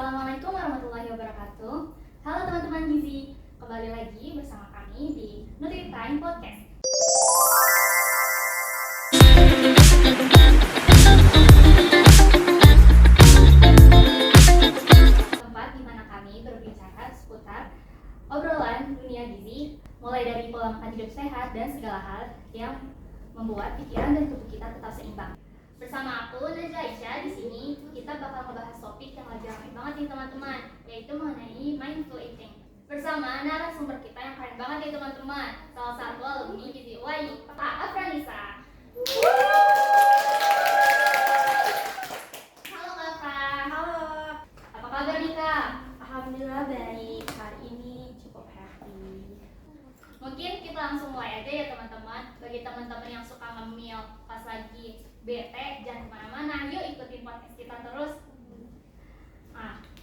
Assalamualaikum warahmatullahi wabarakatuh. Halo teman-teman Gizi, kembali lagi bersama kami di Nutri Time Podcast. Tempat di mana kami berbicara seputar obrolan dunia gizi, mulai dari pola makan hidup sehat dan segala hal yang membuat pikiran dan tubuh kita tetap seimbang. Bersama aku Najla Aisyah, di sini kita bakal ngebahas topik yang lagi ramai banget nih teman-teman, yaitu mengenai mindful eating. Bersama narasumber kita yang keren banget nih teman-teman, salah satu alumni Gizi UI, Kak Afranisa. Halo Kakak. Halo, Apa kabar nih Kak? alhamdulillah baik. Hari ini cukup happy. Mungkin kita langsung mulai aja ya teman-teman. Bagi teman-teman yang suka ngemil pas lagi bete, jangan kemana-mana, yuk ikutin podcast kita terus.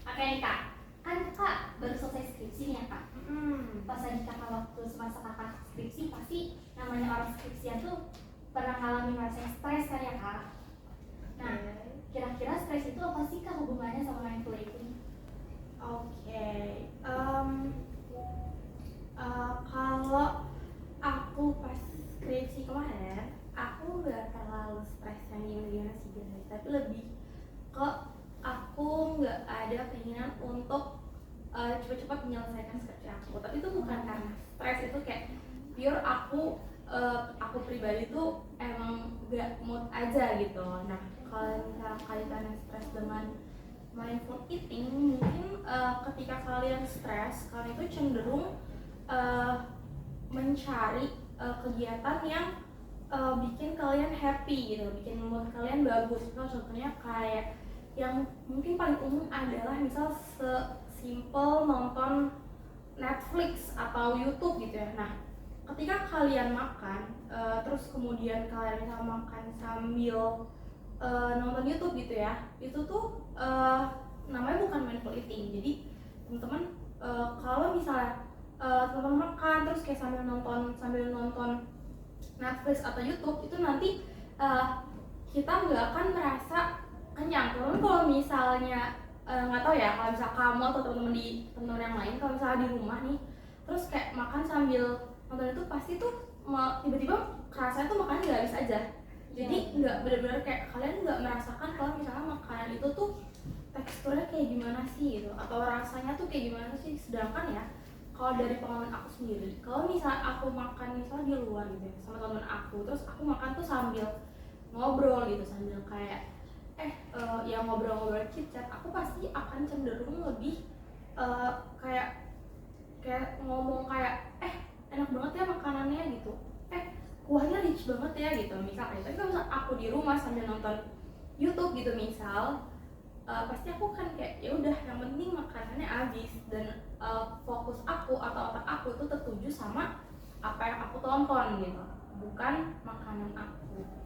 Oke nih Kak, kan Kak baru selesai skripsi nih ya Kak. Pas lagi Kakak waktu semasa Kakak skripsi, pasti namanya orang skripsian tuh pernah ngalamin rasanya stres kan ya Kak. Nah, kira-kira stres itu apa sih Kak hubungannya sama mindful eating? Oke. Kalau aku pas skripsi kemarin, aku nggak terlalu stres yang gimana sih guys, tapi lebih ke aku nggak ada keinginan untuk cepat-cepat menyelesaikan skripsi aku. Tapi itu bukan karena stres, itu kayak pure aku pribadi tuh emang nggak mood aja gitu. Nah, kalau misalnya kalian stres dengan mindful eating, mungkin ketika kalian stres, kalian itu cenderung mencari kegiatan yang bikin kalian happy gitu, bikin mood kalian bagus. Contohnya kayak yang mungkin paling umum adalah misal sesimpel nonton Netflix atau YouTube gitu ya. Nah, ketika kalian makan, terus kemudian kalian misal makan sambil nonton YouTube gitu ya, itu tuh namanya bukan mindful eating. Jadi teman-teman kalau misalnya teman-teman makan terus kayak sambil nonton Netflix atau YouTube, itu nanti kita nggak akan merasa kenyang. Kalau misalnya nggak tahu ya, kalau misalnya kamu atau teman-teman yang lain, kalau misalnya di rumah nih terus kayak makan sambil nonton itu, pasti tuh tiba-tiba kerasanya tuh makannya nggak habis aja. Jadi nggak benar-benar kayak kalian nggak merasakan kalau misalnya makanan itu tuh teksturnya kayak gimana sih gitu, atau rasanya tuh kayak gimana sih. Sedangkan ya, kalau dari pengalaman aku sendiri, kalau misalnya aku makan misalnya di luar gitu ya sama teman aku, terus aku makan tuh sambil ngobrol gitu, sambil kayak ya ngobrol-ngobrol chit-chat, aku pasti akan cenderung lebih kayak ngomong kayak enak banget ya makanannya gitu, kuahnya rich banget ya gitu misalnya. Tapi kalau misalnya aku di rumah sambil nonton YouTube gitu misal, pasti aku kan kayak ya udah, yang penting makanannya habis, dan fokus aku atau otak aku itu tertuju sama apa yang aku tonton gitu, bukan makanan aku gitu.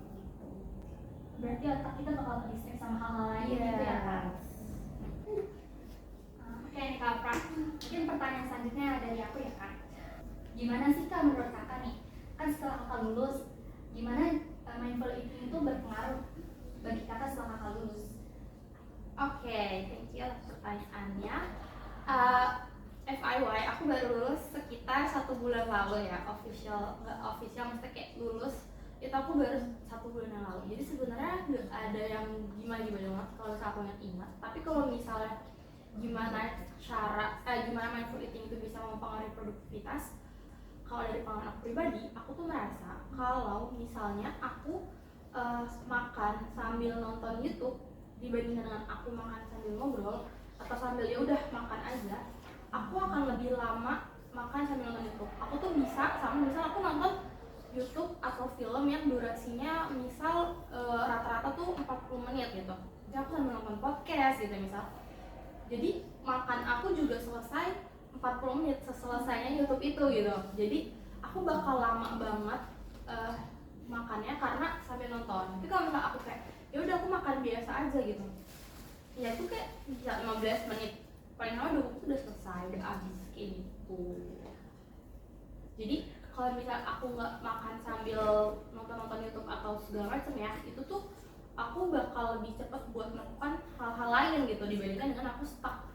Berarti otak kita bakal terdistract sama hal-hal lain gitu ya Kak. Oke nih Kak Fran, mungkin pertanyaan selanjutnya dari aku ya Kak. Gimana sih Kak menurut Kakak nih, kan setelah Kakak lulus, gimana mindful eating itu berpengaruh bagi Kakak setelah Kakak lulus? Oke, thank you atas pertanyaannya. FYI, aku baru lulus sekitar 1 bulan lalu ya, nggak official, maksudnya kayak lulus itu aku baru 1 bulan yang lalu. Jadi sebenarnya nggak ada yang gimana banget kalau misalnya aku ingat. Tapi kalau misalnya gimana mindful eating itu bisa mempengaruhi produktivitas, kalau dari pengalaman aku pribadi, aku tuh merasa kalau misalnya aku makan sambil nonton YouTube dibandingkan dengan aku makan sambil ngobrol atau sambil ya udah makan aja, aku akan lebih lama makan sambil nonton YouTube. Aku tuh bisa misal aku nonton YouTube atau film yang durasinya misal rata-rata tuh 40 menit gitu, jadi aku sambil nonton podcast gitu misal. Jadi makan aku juga selesai 40 menit seselesainya YouTube itu gitu. Jadi aku bakal lama banget makannya karena sambil nonton. Tapi kalau misalnya aku kayak ya udah aku makan biasa aja gitu, ya itu kayak bisa 15 menit, paling lama 20 menit udah selesai, udah habis kayak gitu. Jadi kalau misalnya aku nggak makan sambil nonton YouTube atau segala macam ya, itu tuh aku bakal lebih cepat buat melakukan hal-hal lain gitu dibandingkan dengan aku stuck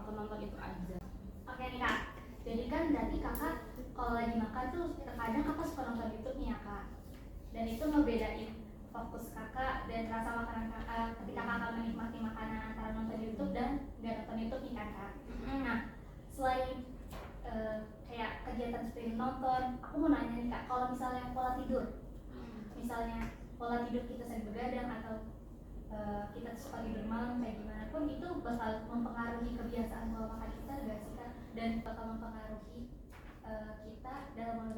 nonton itu aja. Oke nih kak, jadi kan berarti kakak kalau lagi makan tuh terkadang kakak suka nonton YouTube nih ya kak, dan itu ngebedain fokus kakak dan rasa makanan kakak ketika kakak menikmati makanan antara nonton YouTube dan nggak nonton YouTube nih kan kak. Nah selain kayak kegiatan seperti nonton, aku mau nanya nih kak, kalau misalnya pola tidur, misalnya pola tidur kita sering begadang atau kita suka tidur malam kayak gimana pun itu bakal mempengaruhi kebiasaan pola makan kita nggak sih kak, dan bakal mempengaruhi kita dalam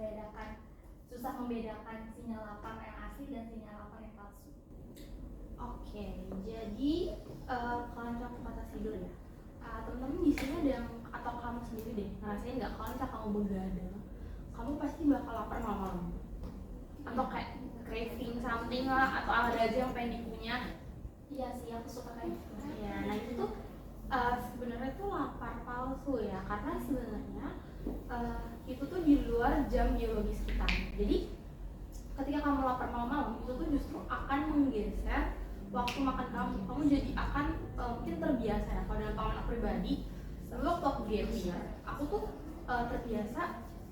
susah membedakan sinyal lapar yang asli dan sinyal lapar yang palsu. Oke, jadi kalau misalnya kata tidur ya, teman-teman di sini ada yang atau kamu sendiri deh ngerasain nggak kalau misalnya kamu begadang, kamu pasti bakal lapar malam-malam, atau kayak craving something lah, atau ada aja yang pengen dikunyah. Iya sih, aku suka kayak gitu. Ya, nah itu tuh sebenarnya tuh lapar palsu ya, karena sebenarnya itu tuh di luar jam biologis kita. Jadi ketika kamu lapar malam-malam itu tuh justru akan menggeser waktu makan kamu jadi akan mungkin terbiasa ya. Kalau dalam pengalaman aku pribadi, dulu waktu aku gap year, aku tuh terbiasa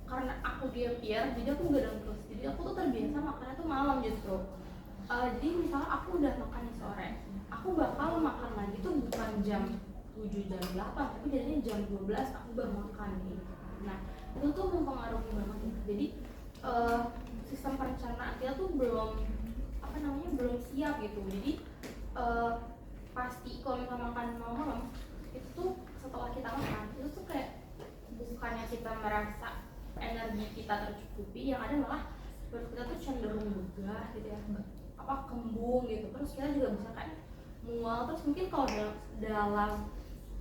karena aku gap year, jadi aku begadang terus. Jadi aku tuh terbiasa makannya tuh malam justru. Jadi misalnya aku udah makan di sore, aku bakal makan lagi tuh bukan jam 7 jam 8, tapi jadinya jam 12 aku baru makan gitu. Nah itu tuh mempengaruhi banget ya. Jadi sistem perencanaan kita tuh belum belum siap gitu. Jadi pasti kalau misalnya makan malam itu tuh setelah kita makan itu tuh kayak bukannya kita merasa energi kita tercukupi, yang ada malah perut kita tuh cenderung begah gitu ya, kembung gitu. Terus kita juga bisa kayak mual. Terus mungkin kalau dalam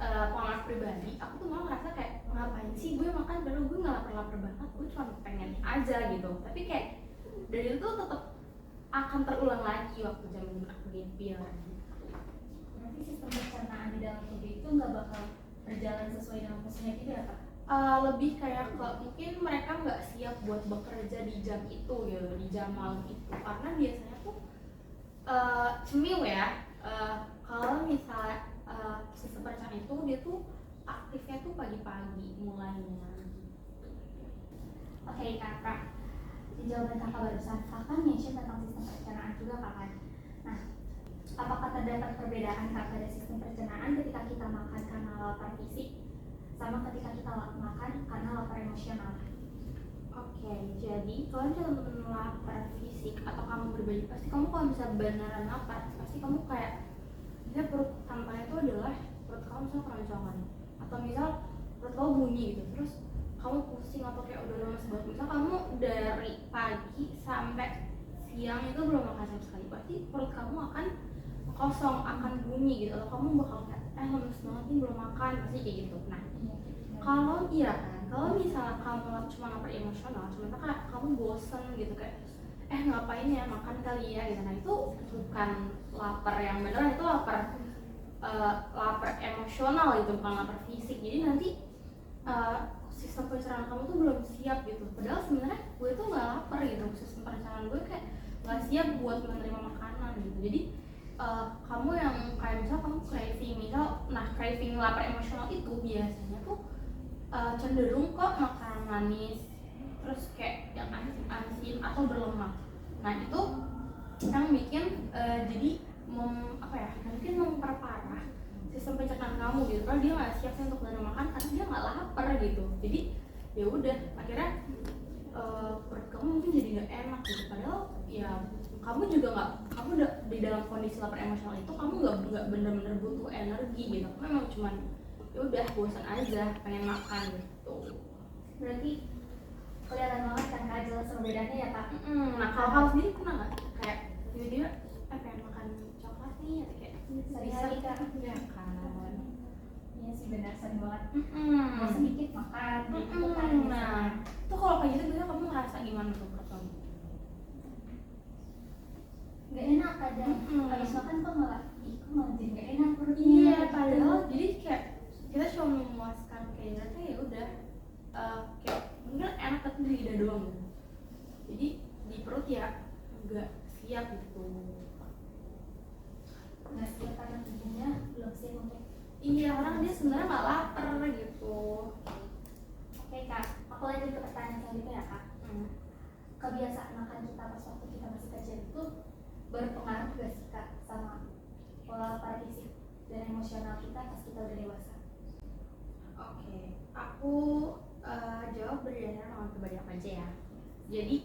pengalaman pribadi, aku tuh malah ngerasa kayak ngapain sih gue makan padahal gue nggak lapar banget, gue cuma pengen aja gitu. Tapi kayak dari itu tetap akan terulang lagi waktu zaman aku gapir. Berarti sistem pencernaan di dalam tubuh itu nggak bakal berjalan sesuai dengan fungsinya gitu ya kak? Lebih kayak mungkin mereka nggak siap buat bekerja di jam itu gitu, di jam malam itu, karena biasanya tuh cemil ya. Kalau misalnya sistem pencernaan itu dia tuh aktifnya tuh pagi-pagi mulainya. Oke kakak, di jawaban kakak barusan kakak mention tentang sistem pencernaan juga kakak. Nah, apakah terdapat perbedaan kak pada sistem pencernaan ketika kita makan karena lapar fisik sama ketika kita makan karena lapar emosional? Oke, jadi kalau teman-teman lapar fisik atau kamu berbagi, pasti kamu kalau bisa beneran lapar, pasti kamu kayak misalnya perut tampaknya itu adalah perut kamu misalnya keroncongan, atau misal perut kamu bunyi gitu, terus kamu pusing atau kayak udah lemas banget. Misal kamu dari pagi sampai siang itu belum makan sama sekali, pasti perut kamu akan kosong, akan bunyi gitu, atau kamu bakal kayak lemes banget nih belum makan, pasti kayak gitu. Nah kalau kalau misalnya kamu cuma lapar emosional, cuma kayak kamu bosen gitu, kayak ngapain ya makan kali ya gitu, nah itu bukan lapar yang beneran, itu lapar emosional gitu, bukan lapar fisik. Jadi nanti sistem pencernaan kamu tuh belum siap gitu, padahal sebenarnya gue tuh nggak lapar gitu, sistem pencernaan gue kayak nggak siap buat menerima makanan gitu. Jadi kamu yang kayak misal kamu craving, craving lapar emosional itu biasanya tuh cenderung kok makanan manis, terus kayak yang asin atau berlemak. Nah itu yang bikin jadi mungkin memperparah sistem pencernaan kamu gitu, karena dia nggak siap untuk menerima makan karena dia nggak lapar gitu. Jadi ya udah akhirnya perut kamu mungkin jadi nggak enak gitu, padahal ya kamu udah di dalam kondisi lapar emosional itu, kamu nggak bener-bener butuh energi gitu, kamu memang cuman ya udah bosan aja pengen makan gitu. Berarti kelihatan banget kan kak jelas perbedaannya ya kak. Nah kalau kamu sendiri pernah nggak kayak tiba-tiba pengen makan coklat nih atau kayak sehari-hari kak? Ya kan. Iya sih benar, sering banget. Mau sedikit makan gitu kan. Nah itu kalau kayak gitu biasanya kamu ngerasa gimana tuh menurut kamu? Gak enak kadang, habis makan kok malah jadi gak enak perutnya. Iya, padahal jadi kayak kita cuma memuaskan kayak ya udah kayak mungkin enak tapi di lidah doang gitu. Jadi di perut ya nggak siap gitu. Nggak siap karena tubuhnya belum siap untuk. Iya, orang dia sebenarnya nggak lapar gitu. Oke kak, aku lanjut ke pertanyaan selanjutnya ya kak. Kebiasaan makan kita pas waktu kita masih kecil itu berpengaruh gak sih kak sama pola fisik dan emosional kita pas kita udah dewasa? Oke, aku jawab berdasarkan pengalaman pribadi aku aja ya. Jadi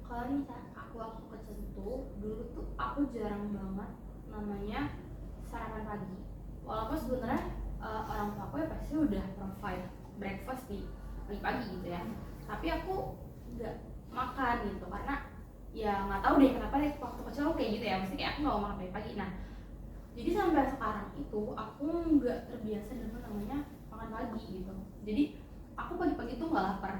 kalau misalnya aku kecil tuh dulu tuh aku jarang banget namanya sarapan pagi. Walaupun sebenarnya orang tua aku ya pasti udah provide breakfast di pagi-pagi gitu ya. Tapi aku nggak makan gitu karena ya nggak tahu deh kenapa deh waktu kecil aku kayak gitu ya. Maksudnya kayak aku nggak mau makan pagi-pagi. Nah, jadi sampai sekarang itu aku nggak terbiasa dengan namanya makan pagi gitu. Jadi aku pagi-pagi tuh nggak lapar.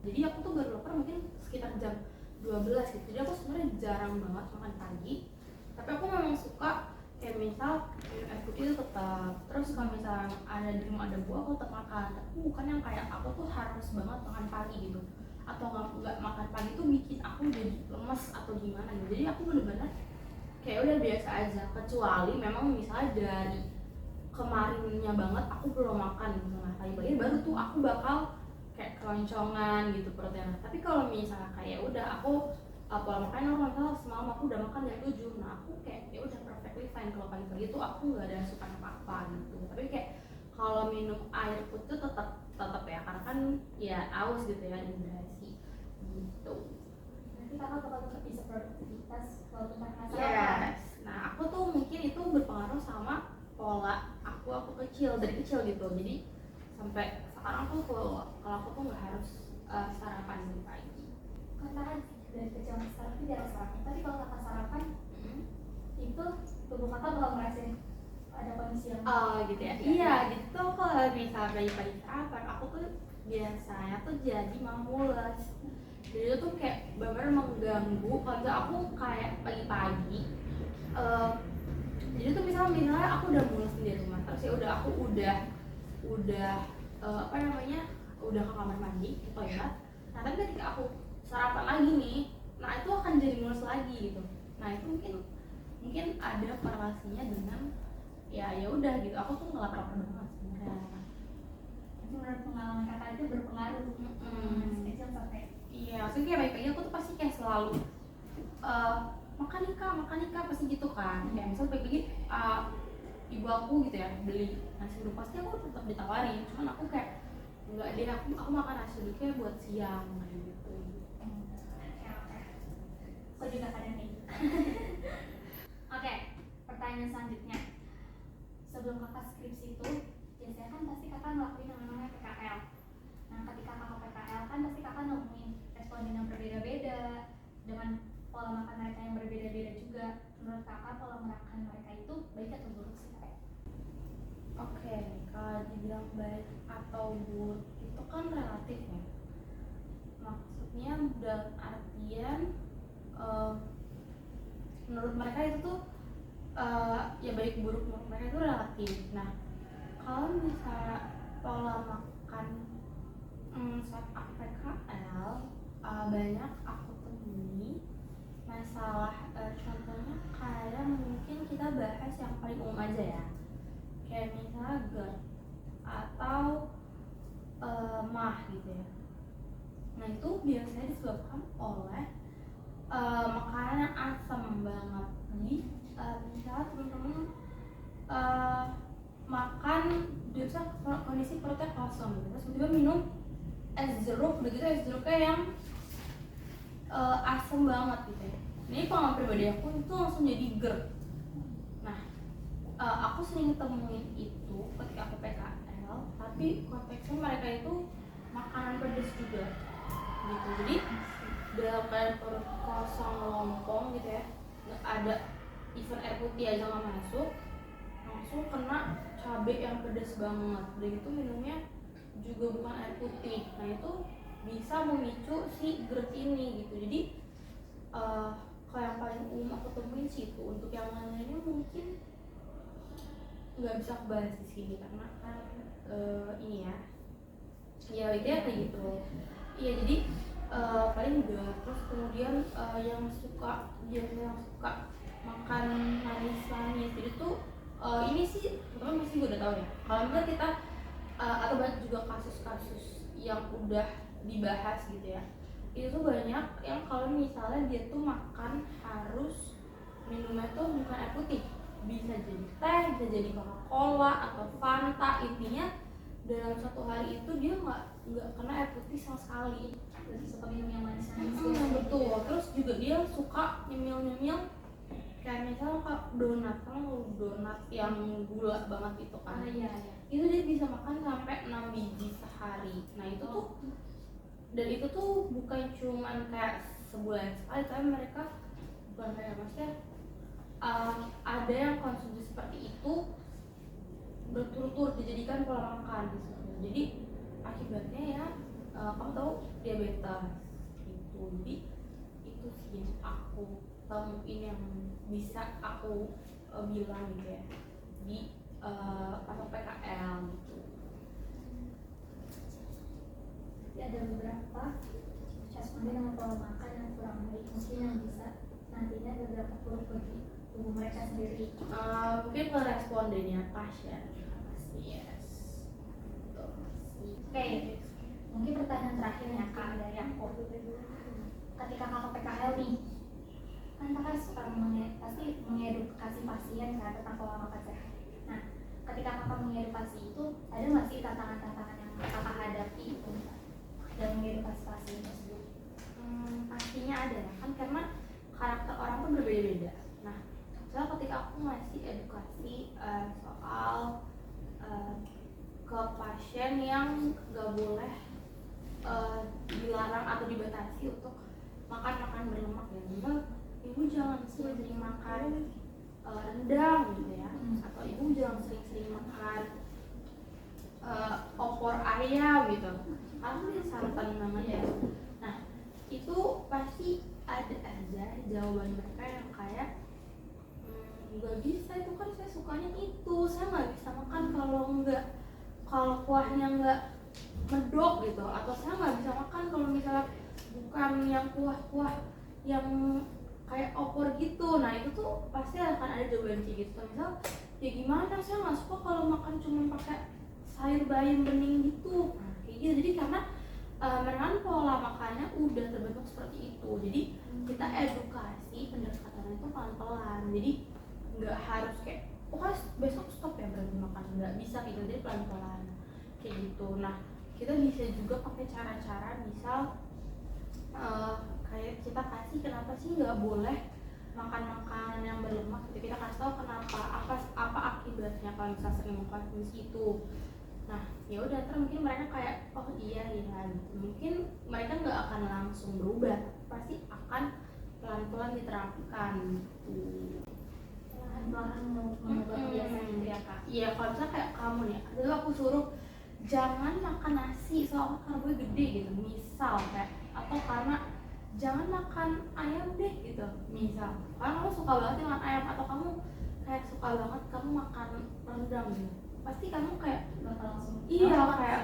Jadi aku tuh baru lapar mungkin sekitar jam 12 gitu. Jadi aku sebenarnya jarang banget makan pagi. Tapi aku memang suka kayak misal minum air putih itu tetap. Terus kalau misalnya ada di rumah ada buah aku tetap makan. Tapi bukan yang kayak aku tuh harus banget makan pagi gitu. Atau nggak makan pagi tuh bikin aku jadi lemes atau gimana gitu. Jadi aku bener-bener kayak udah biasa aja. Kecuali memang misalnya dari kemarinnya banget aku belum makan gitu. Nah pagi-pagi baru tuh aku bakal kayak keloncongan gitu perutnya. Tapi kalau misalnya kayak udah aku pola makan normal, misalnya semalam aku udah makan jam 7, nah aku kayak ya udah perfectly fine kalau pagi-pagi tuh aku nggak ada asupan apa-apa gitu. Tapi kayak kalau minum air putih tetap ya karena kan ya aus gitu ya, dehidrasi gitu. Nanti kakak bakal tetap bisa produktivitas walaupun tanpa sarapan. Yes. Nah aku tuh mungkin itu berpengaruh sama pola aku kecil dari kecil gitu. Jadi sampai sekarang tuh kalau aku tuh nggak harus sarapan di pagi. Katakan dari kecil sampai sekarang itu jarang sarapan. Tapi kalau kakak sarapan, itu tubuh kakak bakal ngerasain ada kondisi yang Gitu ya. Iya gitu. Kalau misalnya pagi-pagi sarapan aku tuh biasanya tuh jadi mamules. Jadi itu tuh kayak benar-benar mengganggu kalau aku kayak pagi-pagi. Jadi tuh misalnya aku udah mules di rumah, terus ya udah aku udah udah ke kamar mandi, ke toilet. Nah tapi ketika aku sarapan lagi nih, nah itu akan jadi mules lagi gitu. Nah itu mungkin ada korelasinya dengan ya udah gitu. Aku tuh nggak lapar banget sebenarnya. menurut pengalaman kakak itu berpengaruh masih kecil sampai Iya, maksudnya kayak pagi-pagi aku tuh pasti kayak selalu makan nih kak pasti gitu kan. Kayak misalnya pagi-pagi ibu aku gitu ya beli nasi uduk pasti aku tetap ditawarin. Cuman aku kayak enggak deh, aku makan nasi uduknya buat siang kayak gitu. aku juga kadang kayak gitu. Oke, pertanyaan selanjutnya, sebelum kakak skripsi itu biasanya kan pasti kakak ngelakuin yang namanya PKL. Nah ketika kakak PKL kan pasti kakak nemuin responden yang berbeda-beda dengan pola makan mereka yang berbeda-beda juga. Menurut kakak pola makan mereka itu baik atau buruk sih? Oke, kalau dibilang baik atau buruk itu kan relatif ya. Maksudnya dalam artian menurut mereka itu tuh ya baik buruk menurut mereka itu relatif. Nah kalau misalnya pola makan saat aku PKL banyak aku temui masalah, contohnya kayak mungkin kita bahas yang paling umum aja ya, kayak misalnya GERD atau MAH gitu ya. Nah itu biasanya disebabkan oleh makanan asam banget. Jadi misalnya teman-teman makan biasa kondisi perutnya kosong gitu, terus tiba-tiba minum es jeruk, begitu es jeruknya yang asam banget gitu ya. Ini pengalaman pribadi aku itu langsung jadi GERD. Nah aku sering temuin itu ketika aku PKL, tapi konteksnya mereka itu makanan pedas juga gitu. Jadi dalam keadaan perut kosong lompong gitu ya, nggak ada even air putih aja nggak masuk, langsung kena cabai yang pedas banget. Udah gitu minumnya juga bukan air putih. Nah itu bisa memicu si GERD ini gitu. Jadi kalau yang paling umum aku temuin sih itu. Untuk yang lainnya mungkin nggak bisa aku bahas di sini karena kan ini ya itu ya kayak gitu. Iya jadi paling enggak. Terus kemudian yang suka makan manis, jadi tuh ini sih teman-teman pasti gue udah tahu ya. Kalau misalnya kita atau banyak juga kasus-kasus yang udah dibahas gitu ya, itu tuh banyak yang kalau misalnya dia tuh makan harus minumnya tuh bukan air putih, bisa jadi teh, bisa jadi Coca-Cola atau Fanta. Intinya dalam satu hari itu dia nggak kena air putih sama sekali. Lebih suka minum yang manis-manis. Betul. Terus juga dia suka nyemil kayak misalnya donat, kalau donat yang gula banget itu kan. Iya. Itu dia bisa makan sampai 6 biji sehari. Nah itu tuh, dan itu tuh bukan cuman kayak sebulan sekali, tapi mereka bukan kayak maksudnya ada yang konsumsi seperti itu berturut-turut dijadikan pola makan gitu. Jadi akibatnya ya kamu tahu diabetes gitu. Jadi itu sih yang aku temuin yang bisa aku bilang gitu ya di pas PKL gitu. Jadi ada beberapa asam dengan pola makan yang kurang baik mungkin yang bisa nantinya beberapa buruk bagi tubuh mereka sendiri. Mungkin respondennya pasien. Yes. Oke, mungkin pertanyaan terakhir ya Kak dari aku. Ketika Kakak PKL nih, kan Kakak suka pasti mengedukasi pasien kan tentang pola makan sehat. Nah, ketika Kakak mengedukasi itu, ada nggak sih tantangan-tantangan yang Kakak hadapi dan mengedukasi pasien tersebut? Pastinya ada ya kan, karena karakter orang tuh berbeda-beda. Nah, soalnya ketika aku ngasih edukasi soal ke pasien yang gak boleh dilarang atau dibatasi untuk makan berlemak ya, misal ibu jangan sering makan rendang gitu ya, atau ibu jangan sering makan opor ayam gitu, karena ini santan namanya. Nah itu pasti ada aja jawaban mereka yang kayak nggak bisa, itu kan saya sukanya itu, saya nggak bisa makan kalau kuahnya nggak medok gitu, atau saya nggak bisa makan kalau misalnya bukan yang kuah-kuah yang kayak opor gitu. Nah itu tuh pasti akan ada jawaban kayak gitu. Misal ya gimana, saya nggak suka kalau makan cuma pakai sayur bayam bening gitu. Nah kayak gitu. Jadi karena mereka kan pola makannya udah terbentuk seperti itu, jadi kita edukasi pendekatannya itu pelan-pelan. Jadi nggak harus kayak besok stop ya berarti makan, nggak bisa gitu, jadi pelan-pelan kayak gitu. Nah kita bisa juga pakai cara-cara misal kayak kita kasih kenapa sih nggak boleh makan makanan yang berlemak gitu, kita kasih tahu kenapa, apa akibatnya kalau misalnya sering mengkonsumsi itu. Nah ya udah, terus mungkin mereka kayak oh iya gitu. Mungkin mereka nggak akan langsung berubah, pasti akan pelan-pelan diterapkan gitu. Pelan-pelan mengubah kebiasaan gitu ya Kak? Iya, kalau misalnya kayak kamu nih, dulu aku suruh jangan makan nasi soalnya karbonya gede gitu, misal kayak, atau karena jangan makan ayam deh gitu, misal karena kamu suka banget dengan ayam, atau kamu kayak suka banget kamu makan rendang gitu, pasti kamu kayak Bakal langsung kayak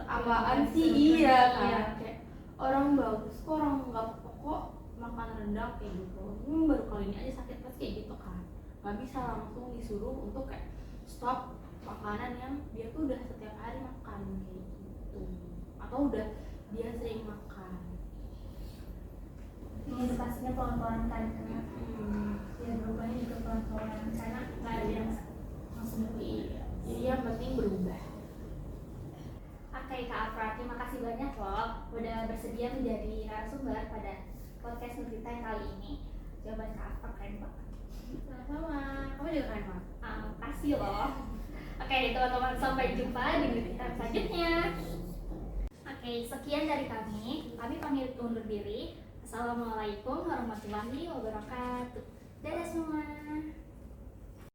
apaan sih, iya kan, kayak orang bagus kok, orang nggak pokok makan rendang kayak gitu, baru kali ini aja sakit pas kayak gitu kan. Nggak bisa langsung disuruh untuk kayak stop makanan yang dia tuh udah setiap hari makan kayak gitu, atau udah dia sering makan. Mengedukasinya pelan-pelan kan, karena ya berubahnya juga pelan-pelan, karena nggak ada yang langsung berubah. Jadi yang penting berubah. Oke Kak Afra, terima kasih banyak loh udah bersedia menjadi narasumber pada podcast Nutrita yang kali ini. Jawaban Kak Afra keren banget. Sama-sama, kamu juga keren banget. Makasih loh. Oke teman-teman, sampai jumpa di Nutrita selanjutnya. Oke, sekian dari kami pamit undur diri. Assalamualaikum warahmatullahi wabarakatuh. Dadah semua.